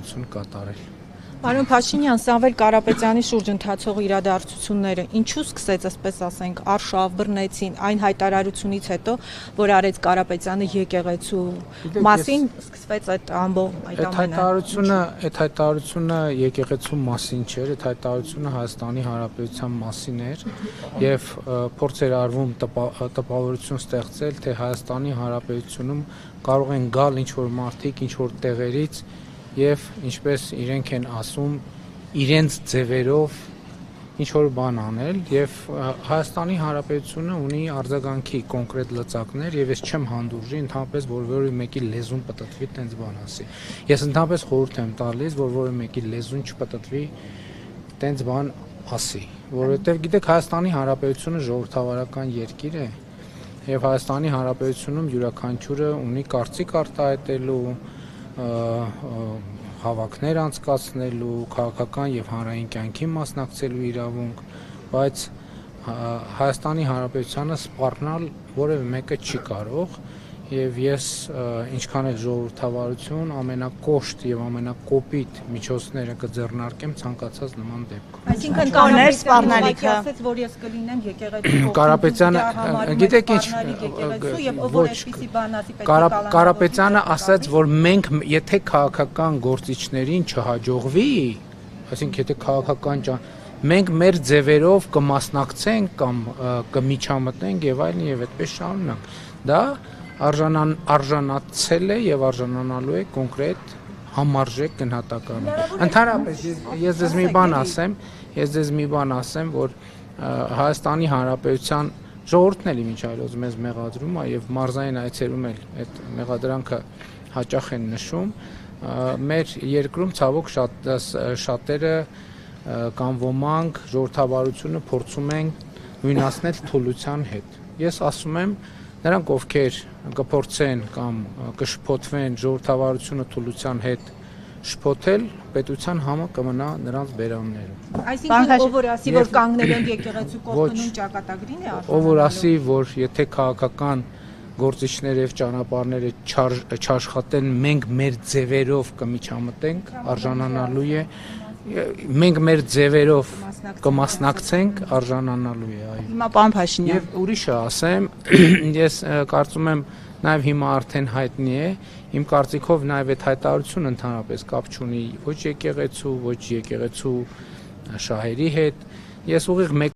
հայտարարություն կատարել։ Պարոն Փաշինյան, Սամվել Կարապետյանի շուրջ ընթացող իրադարձությունները ինչու սկսեց, ասպես ասենք, արշավ բռնեցին այն հայտարարությունից հետո, որ արեց Կարապետյանը եկեղեցու մասին սկսվեց այդ ամբողջ այդ ամենը։ Այդ հայտարարությունը եկեղեցու մասին չէր, այդ հայտարարությունը Հայաստանի Հանրապետության մասին էր եւ փորձ էր արվում տպավորություն ստեղծել, թե Հայաստանի Հանրապետությունում կարող են գալ ինչ-որ մարդիկ, ինչ-որ տեղերից եւ ինչպես իրենք են ասում, իրենց ձևերով ինչ-որ բան անել եւ Հայաստանի Հանրապետությունը ունի արձագանքի կոնկրետ լծակներ եւ ես չեմ հանդուրժի ընդհանրապես որ մեկի լեզուն պտտվի տենց բան ասի։ Ես ընդհանրապես խորհուրդ եմ տալիս, որ մեկի լեզուն չպտտվի տենց բան ասի, որովհետեւ գիտեք Հայաստանի Հանրապետությունը ժողովրդավարական երկիր է եւ Հայաստանի Հանրապետությունում յուրաքանչյուրը ունի կարծիք արտահայտելու հավաքներ անցկացնելու, քաղաքական եւ հանրային կյանքի մասնակցելու իրավունք, բայց Հայաստանի Հանրապետությանը սպառնալ որևէ մեկը չի կարող եւ ես ինչքան էլ ժողովրդավարություն ամենակոշտ եւ ամենակոպիտ միջոցները կձեռնարկեմ ցանկացած նման դեպքում։ Այսինքն կանոներ սպառնալիքը ասաց, որ ես կլինեմ եկեղեցու Կարապետյանը, գիտեք ինչ, Կարապետյանը ասաց, որ մենք եթե քաղաքական գործիչներին չհաջողվի, այսինքն եթե քաղաքական մենք մեր ձևերով կմասնակցենք կամ կմիջամտնենք եւ այլն եւ այդպես շարունակ։ Դա արժանացել է եւ արժանանալու է կոնկրետ համարժեք գնահատականի։ Ընդհանրապես ես ձեզ մի բան ասեմ, որ Հայաստանի Հանրապետության ժողովուրդն էլ ինչ այլոց մեզ մեղադրում է եւ մարզային այցերում էլ այդ մեղադրանքը հաճախ են նշում։ Մեր երկրում ցավոք շատերը կամ ոմանք ժողովրդավարությունը փորձում են նույնացնել թուլության հետ։ Ես ասում եմ, նրանք ովքեր կփորձեն կամ կշփոթվեն ժողովրդավարությունը թուլության հետ շփոթել, պետության համը կմնա նրանց բերաններում։ Այսինքն ով որ ասի, որ կանգնել են եկեղեցու կողմնում ճակատագրին է արժանանում։ Ով որ ասի, որ եթե քաղաքական գործիչներ եւ ճանապարհները չաշխատեն, մենք մեր ձևերով կմիջամտենք, արժանանալու է մենք մեր ձևերով կմասնակցենք, արժանանալու է, այո։ Հիմա պարոն Փաշինյան։ Եվ ուրիշը ասեմ, ես կարծում եմ նաև հիմա արդեն հայտնի է, իմ կարծիքով նաև այդ հայտարարությունը ընդհանրապես կապ չունի ոչ եկեղեցու, ոչ եկեղեցու շահերի հետ։ Ես ուղիղ